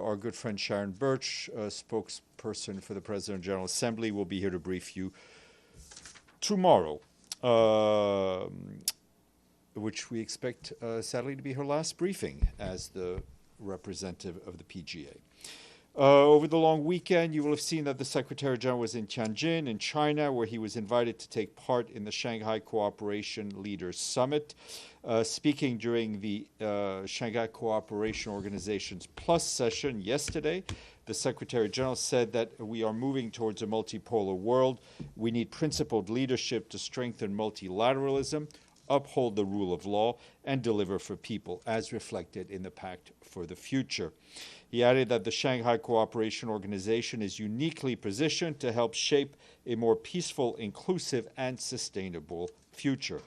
our good friend Sharon Birch, spokesperson for the President General Assembly, will be here to brief you tomorrow, which we expect, sadly, to be her last briefing as the representative of the PGA. Over the long weekend, you will have seen that the Secretary General was in Tianjin in China, where he was invited to take part in the Shanghai Cooperation Leaders Summit. Speaking during the Shanghai Cooperation Organization's Plus session yesterday, the Secretary General said that we are moving towards a multipolar world. We need principled leadership to strengthen multilateralism, uphold the rule of law, and deliver for people, as reflected in the Pact for the Future. He added that the Shanghai Cooperation Organization is uniquely positioned to help shape a more peaceful, inclusive, and sustainable future.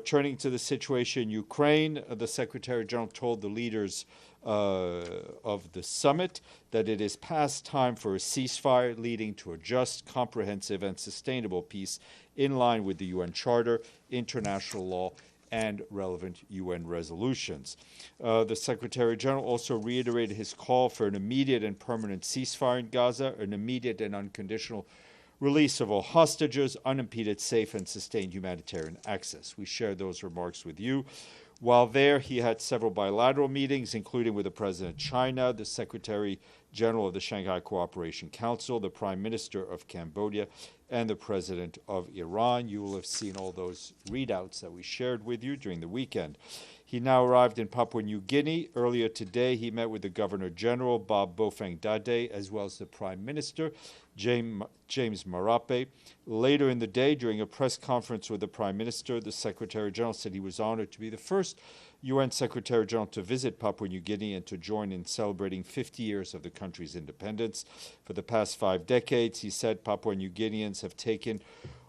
Turning to the situation in Ukraine, the Secretary General told the leaders of the summit that it is past time for a ceasefire leading to a just, comprehensive, and sustainable peace in line with the UN Charter, international law, and relevant UN resolutions. The Secretary General also reiterated his call for an immediate and permanent ceasefire in Gaza, an immediate and unconditional release of all hostages, unimpeded, safe, and sustained humanitarian access. We shared those remarks with you. While there, he had several bilateral meetings, including with the President of China, the Secretary General of the Shanghai Cooperation Council, the Prime Minister of Cambodia, and the President of Iran. You will have seen all those readouts that we shared with you during the weekend. He now arrived in Papua New Guinea. Earlier today, he met with the Governor General, Bob Bofeng Dade, as well as the Prime Minister, James Marape. Later in the day, during a press conference with the Prime Minister, the Secretary General said he was honored to be the first UN Secretary General to visit Papua New Guinea and to join in celebrating 50 years of the country's independence. For the past 5 decades, he said, Papua New Guineans have taken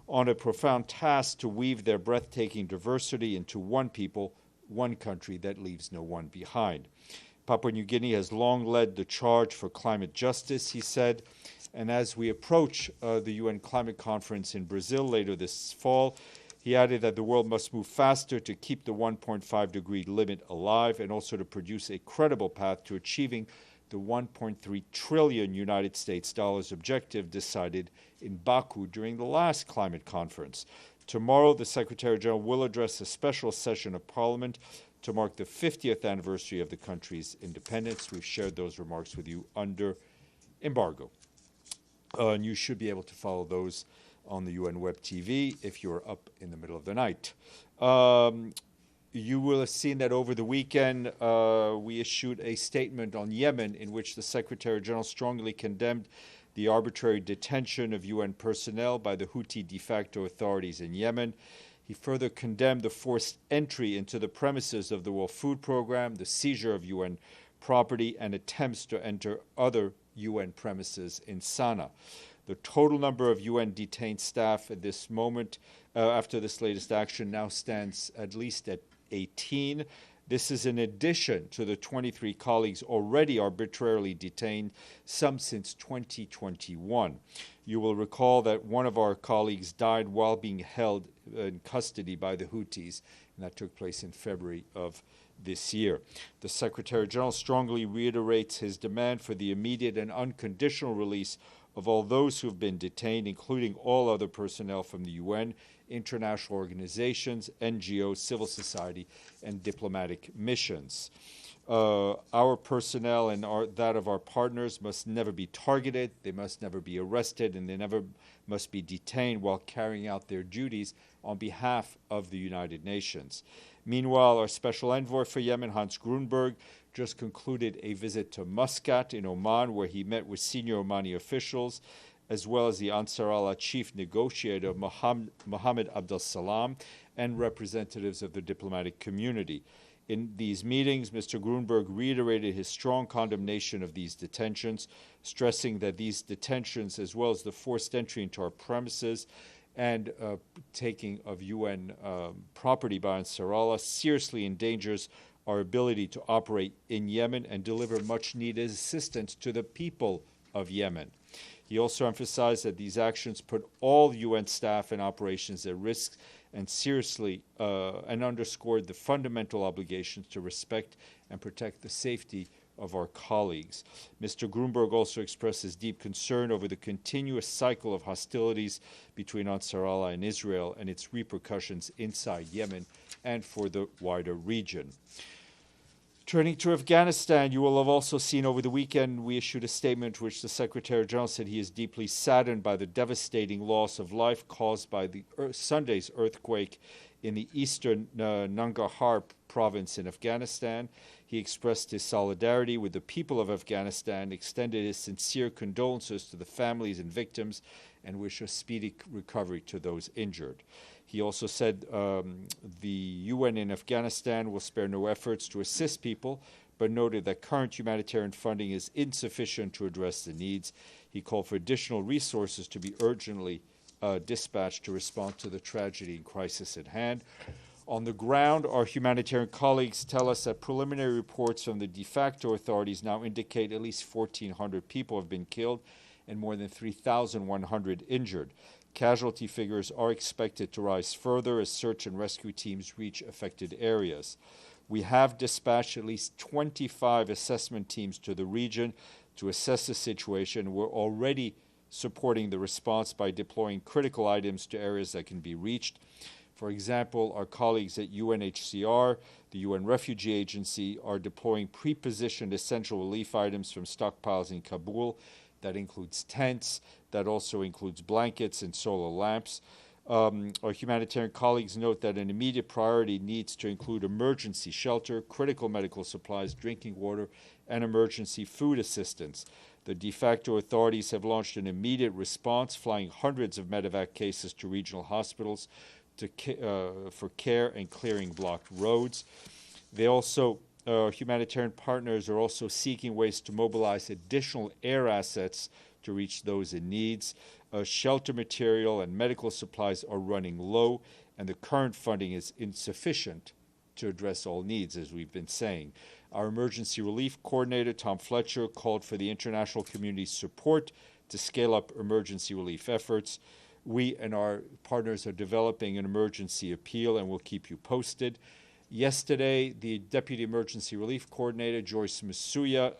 on a profound task to weave their breathtaking diversity into one people, one country that leaves no one behind. Papua New Guinea has long led the charge for climate justice, he said, and as we approach the UN Climate Conference in Brazil later this fall, he added that the world must move faster to keep the 1.5-degree limit alive and also to produce a credible path to achieving the $1.3 trillion United States dollars objective decided in Baku during the last climate conference. Tomorrow, the Secretary General will address a special session of Parliament to mark the 50th anniversary of the country's independence. We've shared those remarks with you under embargo. And you should be able to follow those on the UN Web TV if you're up in the middle of the night. You will have seen that over the weekend we issued a statement on Yemen in which the Secretary General strongly condemned the arbitrary detention of UN personnel by the Houthi de facto authorities in Yemen. He further condemned the forced entry into the premises of the World Food Programme, the seizure of UN property, and attempts to enter other UN premises in Sana'a. The total number of UN detained staff at this moment, after this latest action, now stands at least at 18. This is in addition to the 23 colleagues already arbitrarily detained, some since 2021. You will recall that one of our colleagues died while being held in custody by the Houthis, and that took place in February of this year. The Secretary General strongly reiterates his demand for the immediate and unconditional release of all those who have been detained, including all other personnel from the UN, international organizations, NGOs, civil society, and diplomatic missions. Our personnel and that of our partners must never be targeted, they must never be arrested, and they never must be detained while carrying out their duties on behalf of the United Nations. Meanwhile, our special envoy for Yemen, Hans Grunberg, just concluded a visit to Muscat in Oman, where he met with senior Omani officials, as well as the Ansar Allah chief negotiator, Mohammed Abdel Salam, and representatives of the diplomatic community. In these meetings, Mr. Grunberg reiterated his strong condemnation of these detentions, stressing that these detentions, as well as the forced entry into our premises and taking of UN property by Ansar Allah, seriously endangers our ability to operate in Yemen and deliver much-needed assistance to the people of Yemen. He also emphasized that these actions put all UN staff and operations at risk and and underscored the fundamental obligations to respect and protect the safety of our colleagues. Mr. Grunberg also expresses deep concern over the continuous cycle of hostilities between Ansar Allah and Israel and its repercussions inside Yemen and for the wider region. Turning to Afghanistan, you will have also seen over the weekend we issued a statement which the Secretary General said he is deeply saddened by the devastating loss of life caused by the Sunday's earthquake in the eastern Nangarhar province in Afghanistan. He expressed his solidarity with the people of Afghanistan, extended his sincere condolences to the families and victims, and wished a speedy recovery to those injured. He also said the UN in Afghanistan will spare no efforts to assist people, but noted that current humanitarian funding is insufficient to address the needs. He called for additional resources to be urgently dispatched to respond to the tragedy and crisis at hand. On the ground, our humanitarian colleagues tell us that preliminary reports from the de facto authorities now indicate at least 1,400 people have been killed and more than 3,100 injured. Casualty figures are expected to rise further as search and rescue teams reach affected areas. We have dispatched at least 25 assessment teams to the region to assess the situation. We're already supporting the response by deploying critical items to areas that can be reached. For example, our colleagues at UNHCR, the UN Refugee Agency, are deploying pre-positioned essential relief items from stockpiles in Kabul. That includes tents, that also includes blankets and solar lamps. Our humanitarian colleagues note that an immediate priority needs to include emergency shelter, critical medical supplies, drinking water, and emergency food assistance. The de facto authorities have launched an immediate response, flying hundreds of medevac cases to regional hospitals for care and clearing blocked roads. They also humanitarian partners are also seeking ways to mobilize additional air assets to reach those in need. Shelter material and medical supplies are running low, and the current funding is insufficient to address all needs, as we've been saying. Our emergency relief coordinator, Tom Fletcher, called for the international community's support to scale up emergency relief efforts. We and our partners are developing an emergency appeal, and we'll keep you posted. Yesterday, the Deputy Emergency Relief Coordinator, Joyce Masuya,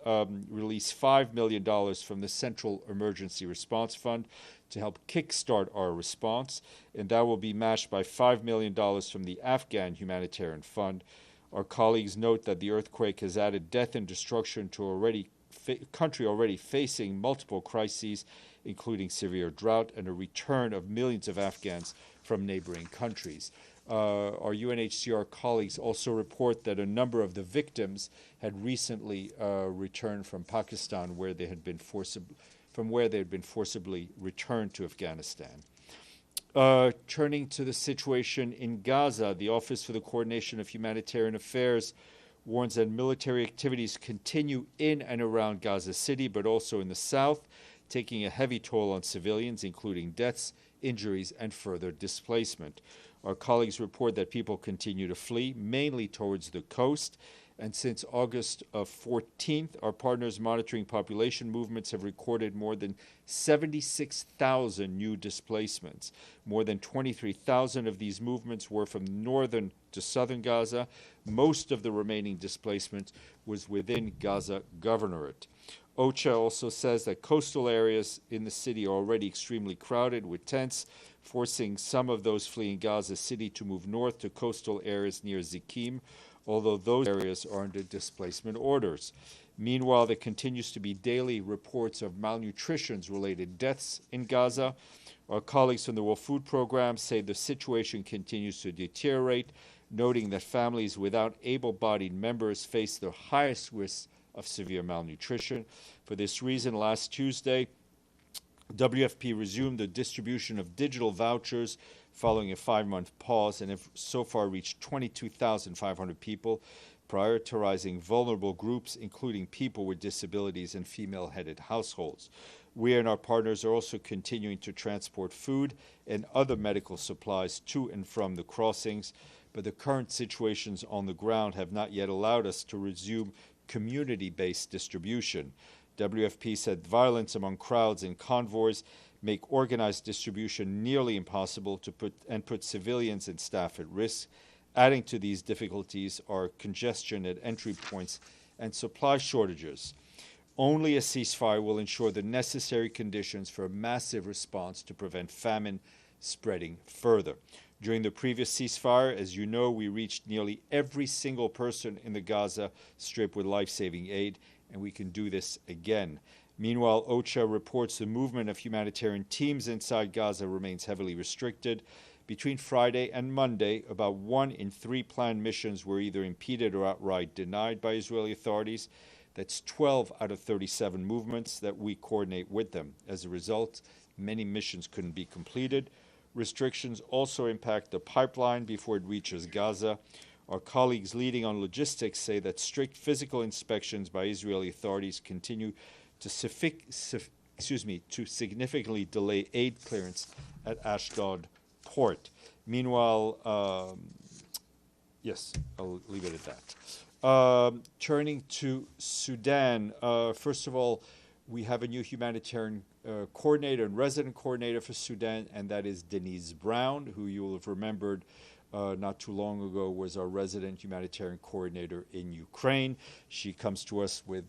released $5 million from the Central Emergency Response Fund to help kickstart our response, and that will be matched by $5 million from the Afghan Humanitarian Fund. Our colleagues note that the earthquake has added death and destruction to a country already facing multiple crises, including severe drought and a return of millions of Afghans from neighboring countries. Our UNHCR colleagues also report that a number of the victims had recently returned from Pakistan, where they had been forcibly returned to Afghanistan. Turning to the situation in Gaza, the Office for the Coordination of Humanitarian Affairs warns that military activities continue in and around Gaza City, but also in the south, taking a heavy toll on civilians, including deaths, injuries, and further displacement. Our colleagues report that people continue to flee, mainly towards the coast. And since August 14th, our partners monitoring population movements have recorded more than 76,000 new displacements. More than 23,000 of these movements were from northern to southern Gaza. Most of the remaining displacement was within Gaza Governorate. OCHA also says that coastal areas in the city are already extremely crowded with tents, forcing some of those fleeing Gaza City to move north to coastal areas near Zikim, although those areas are under displacement orders. Meanwhile, there continues to be daily reports of malnutrition-related deaths in Gaza. Our colleagues from the World Food Program say the situation continues to deteriorate, noting that families without able-bodied members face the highest risk of severe malnutrition. For this reason, last Tuesday, WFP resumed the distribution of digital vouchers following a 5-month pause and have so far reached 22,500 people, prioritizing vulnerable groups, including people with disabilities and female-headed households. We and our partners are also continuing to transport food and other medical supplies to and from the crossings, but the current situations on the ground have not yet allowed us to resume community-based distribution. WFP said violence among crowds and convoys make organized distribution nearly impossible to put civilians and staff at risk. Adding to these difficulties are congestion at entry points and supply shortages. Only a ceasefire will ensure the necessary conditions for a massive response to prevent famine spreading further. During the previous ceasefire, as you know, we reached nearly every single person in the Gaza Strip with life-saving aid, and we can do this again. Meanwhile, OCHA reports the movement of humanitarian teams inside Gaza remains heavily restricted. Between Friday and Monday, about 1 in 3 planned missions were either impeded or outright denied by Israeli authorities. That's 12 out of 37 movements that we coordinate with them. As a result, many missions couldn't be completed. Restrictions also impact the pipeline before it reaches Gaza. Our colleagues leading on logistics say that strict physical inspections by Israeli authorities continue to significantly delay aid clearance at Ashdod port. Meanwhile, yes, I'll leave it at that. Turning to Sudan, first of all, we have a new humanitarian coordinator and resident coordinator for Sudan, and that is Denise Brown, who you will have remembered not too long ago was our resident humanitarian coordinator in Ukraine. She comes to us with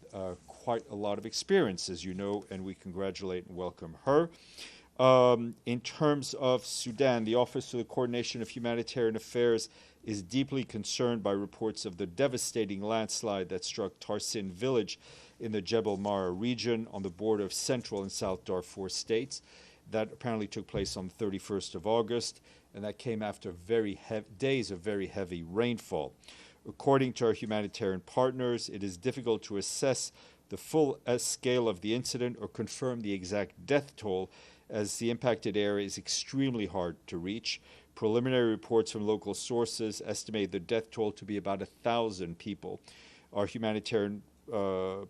quite a lot of experience, as you know, and we congratulate and welcome her. In terms of Sudan, the Office of the Coordination of Humanitarian Affairs is deeply concerned by reports of the devastating landslide that struck Tarsin village in the Jebel Mara region on the border of Central and South Darfur states. That apparently took place on the 31st of August, and that came after days of very heavy rainfall. According to our humanitarian partners, it is difficult to assess the full scale of the incident or confirm the exact death toll, as the impacted area is extremely hard to reach. Preliminary reports from local sources estimate the death toll to be about 1,000 people. Our humanitarian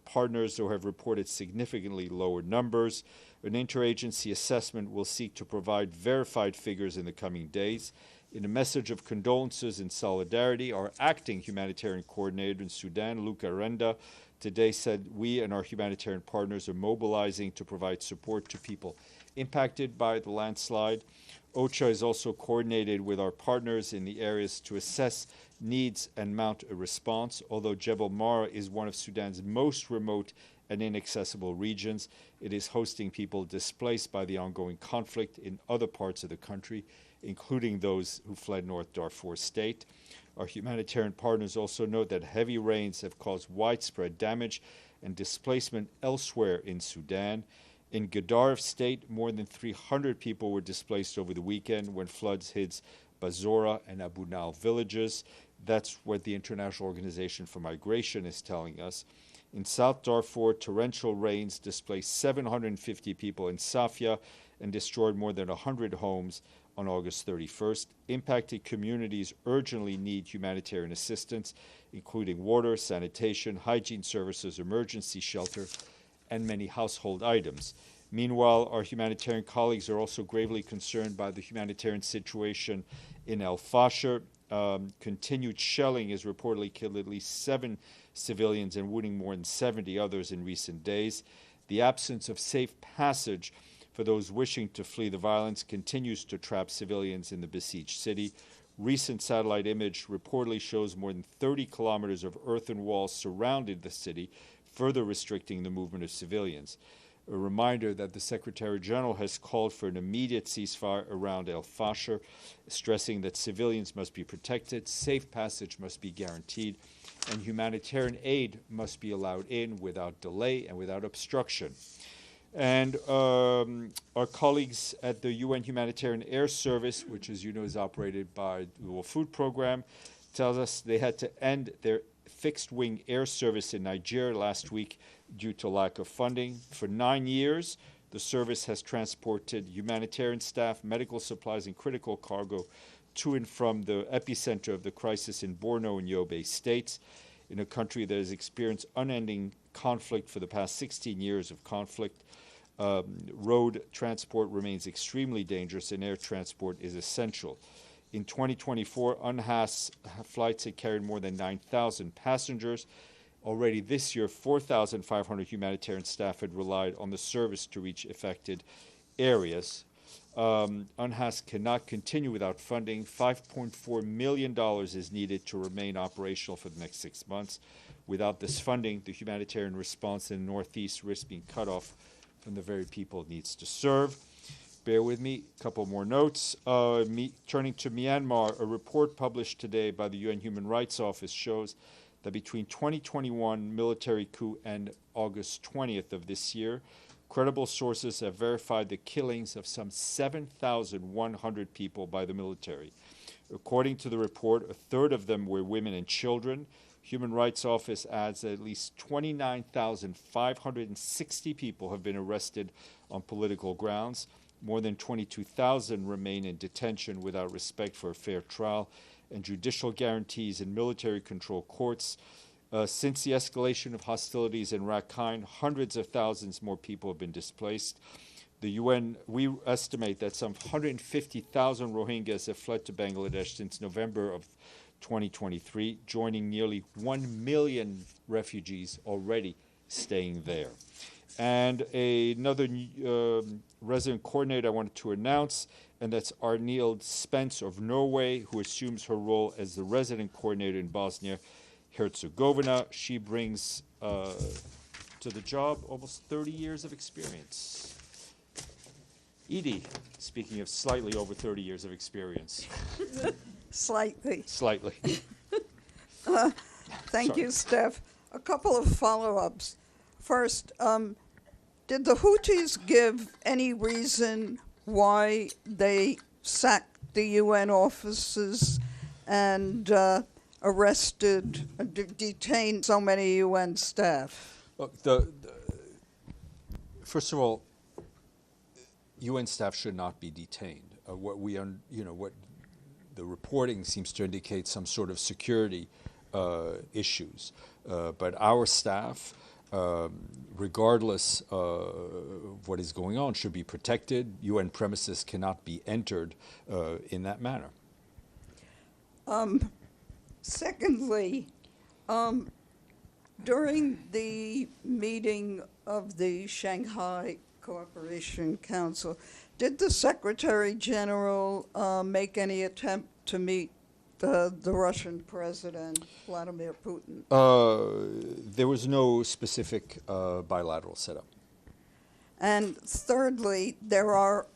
partners, though, have reported significantly lower numbers. An interagency assessment will seek to provide verified figures in the coming days. In a message of condolences and solidarity, our acting humanitarian coordinator in Sudan, Luca Renda, today said we and our humanitarian partners are mobilizing to provide support to people impacted by the landslide. OCHA is also coordinated with our partners in the areas to assess needs and mount a response. Although Jebel Mara is one of Sudan's most remote and inaccessible regions, it is hosting people displaced by the ongoing conflict in other parts of the country, including those who fled North Darfur state. Our humanitarian partners also note that heavy rains have caused widespread damage and displacement elsewhere in Sudan. In Gadaref state, more than 300 people were displaced over the weekend when floods hit Bazora and Abu Nal villages. That's what the International Organization for Migration is telling us. In South Darfur, torrential rains displaced 750 people in Safia and destroyed more than 100 homes on August 31st. Impacted communities urgently need humanitarian assistance, including water, sanitation, hygiene services, emergency shelter, and many household items. Meanwhile, our humanitarian colleagues are also gravely concerned by the humanitarian situation in El Fasher. Continued shelling has reportedly killed at least 7 civilians and wounding more than 70 others in recent days. The absence of safe passage for those wishing to flee the violence continues to trap civilians in the besieged city. Recent satellite image reportedly shows more than 30 kilometers of earthen walls surrounded the city, further restricting the movement of civilians. A reminder that the Secretary General has called for an immediate ceasefire around El Fasher, stressing that civilians must be protected, safe passage must be guaranteed, and humanitarian aid must be allowed in without delay and without obstruction. And our colleagues at the UN Humanitarian Air Service, which, as you know, is operated by the World Food Program, tells us they had to end their fixed-wing air service in Nigeria last week due to lack of funding. For 9 years, the service has transported humanitarian staff, medical supplies, and critical cargo to and from the epicenter of the crisis in Borno and Yobe states, in a country that has experienced unending conflict for the past 16 years of conflict. Road transport remains extremely dangerous, and air transport is essential. In 2024, UNHAS flights had carried more than 9,000 passengers. Already this year, 4,500 humanitarian staff had relied on the service to reach affected areas. UNHAS cannot continue without funding. $5.4 million is needed to remain operational for the next 6 months. Without this funding, the humanitarian response in the Northeast risks being cut off from the very people it needs to serve. Bear with me, a couple more notes. Turning to Myanmar, a report published today by the UN Human Rights Office shows that between 2021 military coup and August 20th of this year, credible sources have verified the killings of some 7,100 people by the military. According to the report, a third of them were women and children. Human Rights Office adds that at least 29,560 people have been arrested on political grounds. More than 22,000 remain in detention without respect for a fair trial and judicial guarantees in military-controlled courts. Since the escalation of hostilities in Rakhine, hundreds of thousands more people have been displaced. The UN, we estimate that some 150,000 Rohingyas have fled to Bangladesh since November of 2023, joining nearly 1 million refugees already staying there. And another resident coordinator I wanted to announce, and that's Arnild Spence of Norway, who assumes her role as the resident coordinator in Bosnia-Herzegovina. She brings to the job almost 30 years of experience. Edie, speaking of slightly over 30 years of experience. Slightly. Slightly. Thank you, Steph. A couple of follow-ups. First, did the Houthis give any reason why they sacked the UN offices and arrested, detained so many UN staff? Look, first of all, UN staff should not be detained. What the reporting seems to indicate some sort of security issues, but our staff, regardless of what is going on, should be protected. UN premises cannot be entered in that manner. Secondly, during the meeting of the Shanghai Cooperation Council, did the Secretary General make any attempt to meet the Russian President, Vladimir Putin? There was no specific bilateral setup. And thirdly, there are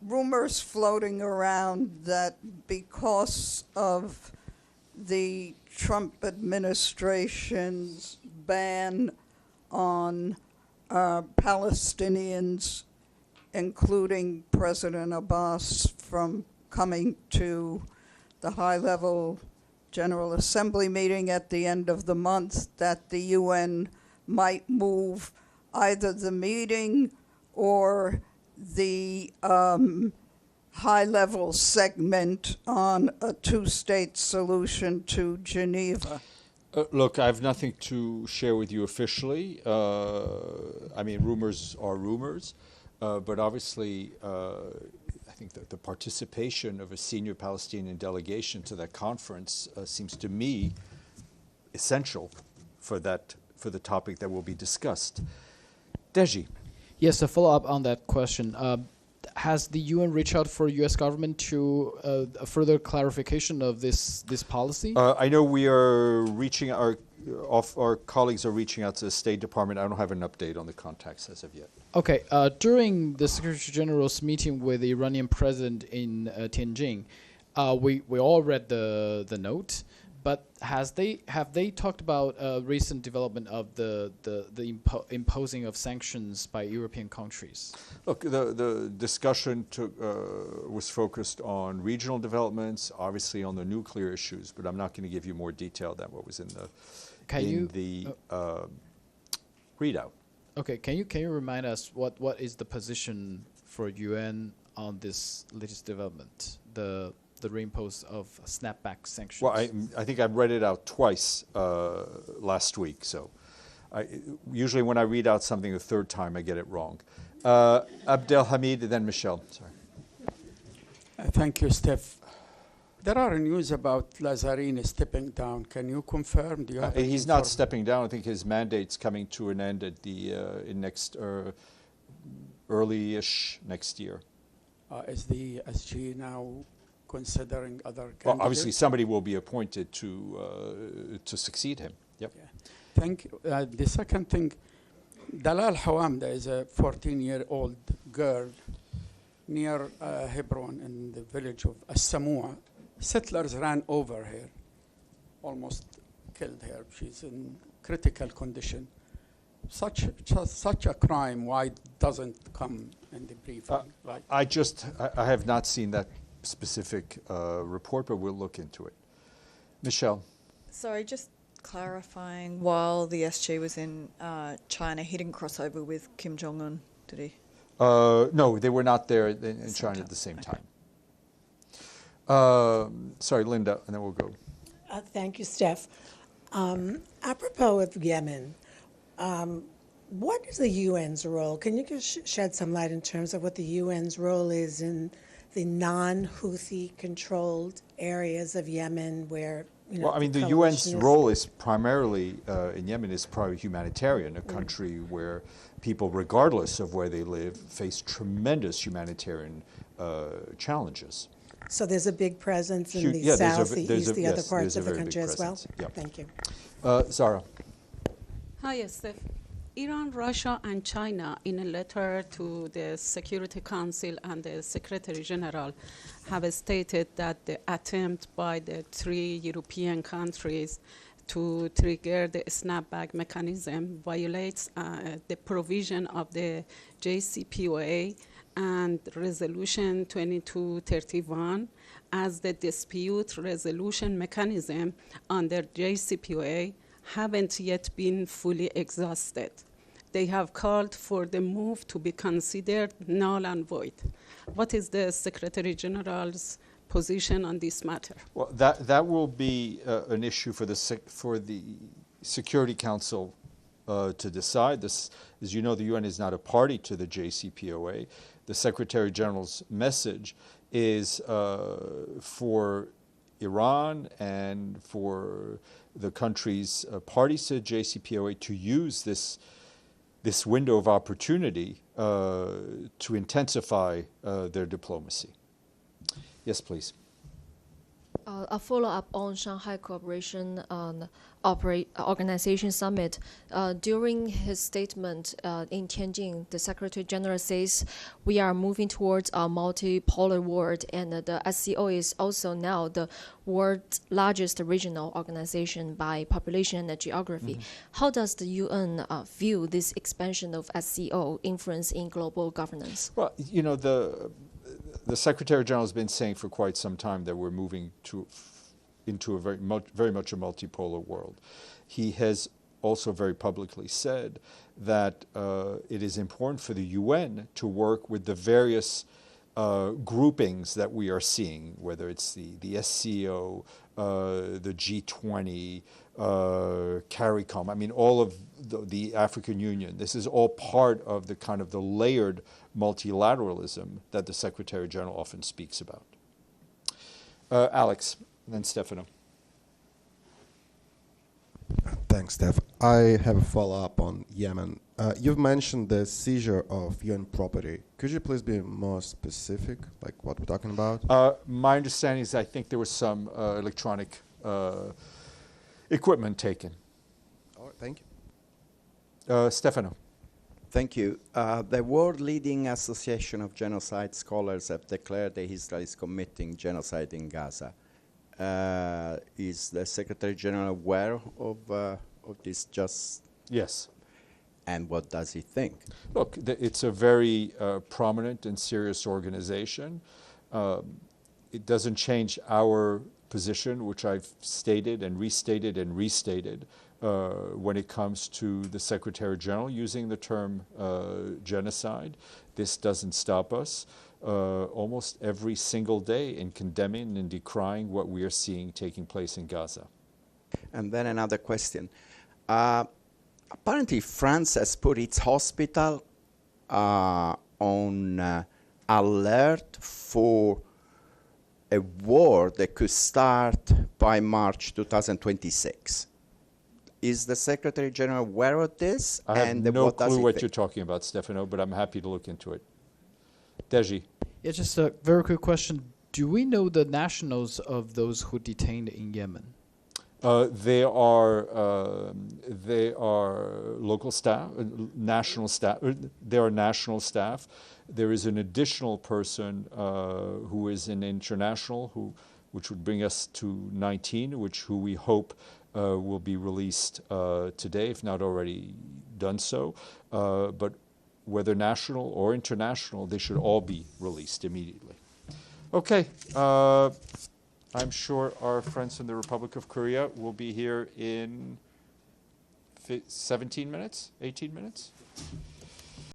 rumors floating around that because of the Trump administration's ban on Palestinians, including President Abbas, from coming to the high-level General Assembly meeting at the end of the month, that the UN might move either the meeting or the high-level segment on a two-state solution to Geneva. Look, I have nothing to share with you officially. I mean, rumors are rumors, but obviously I think that the participation of a senior Palestinian delegation to that conference seems to me essential for the topic that will be discussed. Deji. Yes, a follow-up on that question. Has the UN reached out for U.S. government to a further clarification of this policy? I know we are reaching our colleagues are reaching out to the State Department. I don't have an update on the contacts as of yet. Okay. During the Secretary General's meeting with the Iranian president in Tianjin, we all read the note. But have they talked about recent development of the imposing of sanctions by European countries? Look, the discussion was focused on regional developments, obviously on the nuclear issues, but I'm not going to give you more detail than what was in the readout. Okay, can you remind us what is the position for UN on this latest development, the reimpose of snapback sanctions? Well, I think I've read it out twice last week. So usually when I read out something the third time, I get it wrong. Abdelhamid, then Michelle. Sorry. Thank you, Steph. There are news about Lazzarini stepping down. Can you confirm? Do you have he's not stepping down. I think his mandate's coming to an end at the in early-ish next year. Is the SG now considering other candidates? Well, obviously, somebody will be appointed to succeed him. Yep. Yeah. Thank you. The second thing, Dalal Hawamda is a 14-year-old girl near Hebron in the village of As-Samua. Settlers ran over her, almost killed her. She's in critical condition. Such a crime, why doesn't come in the briefing? I have not seen that specific report, but we'll look into it. Michelle. Sorry, just clarifying, while the SG was in China, he didn't cross over with Kim Jong-un, did he? No, they were not there in China at the same time. Sorry, Linda, and then we'll go. Thank you, Steph. Apropos of Yemen, what is the UN's role? Can you just shed some light in terms of what the UN's role is in the non-Houthi controlled areas of Yemen where, well, I mean, the UN's role is primarily, in Yemen, is probably humanitarian, a country where people, regardless of where they live, face tremendous humanitarian challenges. So there's a big presence in the south, the east, the other parts of the country as well? Yep. Thank you. Zara. Hi, Steph. Iran, Russia, and China, in a letter to the Security Council and the Secretary General, have stated that the attempt by the 3 European countries to trigger the snapback mechanism violates the provision of the JCPOA and Resolution 2231 as the dispute resolution mechanism under JCPOA haven't yet been fully exhausted. They have called for the move to be considered null and void. What is the Secretary General's position on this matter? Well, that will be an issue for the Security Council to decide. This, as you know, the UN is not a party to the JCPOA. The Secretary General's message is for Iran and for the countries parties to JCPOA to use this window of opportunity to intensify their diplomacy. Yes, please. A follow-up on Shanghai Cooperation Organization Summit. During his statement in Tianjin, the Secretary General says we are moving towards a multipolar world, and the SCO is also now the world's largest regional organization by population and geography. How does the UN view this expansion of SCO influence in global governance? Well, you know, the Secretary General has been saying for quite some time that we're moving into a very much a multipolar world. He has also very publicly said that it is important for the UN to work with the various groupings that we are seeing, whether it's the SCO, the G20, CARICOM, I mean, all of the African Union. This is all part of the kind of the layered multilateralism that the Secretary General often speaks about. Alex, and then Stefano. Thanks, Steph. I have a follow-up on Yemen. You've mentioned the seizure of UN property. Could you please be more specific, like what we're talking about? My understanding is I think there was some electronic equipment taken. All right, thank you. Stefano. Thank you. The world-leading Association of Genocide Scholars have declared that Israel is committing genocide in Gaza. Is the Secretary General aware of this? Yes. And what does he think? Look, it's a very prominent and serious organization. It doesn't change our position, which I've stated and restated when it comes to the Secretary General using the term genocide. This doesn't stop us almost every single day in condemning and decrying what we are seeing taking place in Gaza. And then another question. Apparently France has put its hospital on alert for a war that could start by March 2026. Is the Secretary General aware of this? I have and no what does clue he what think? you're talking about, Stefano, but I'm happy to look into it. Deji. Yeah, just a very quick question. Do we know the nationals of those who detained in Yemen? They are local staff, national staff. They are national staff. There is an additional person who is an international, which would bring us to 19, who we hope will be released today, if not already done so. But whether national or international, they should all be released immediately. Okay. I'm sure our friends from the Republic of Korea will be here in 17 minutes, 18 minutes.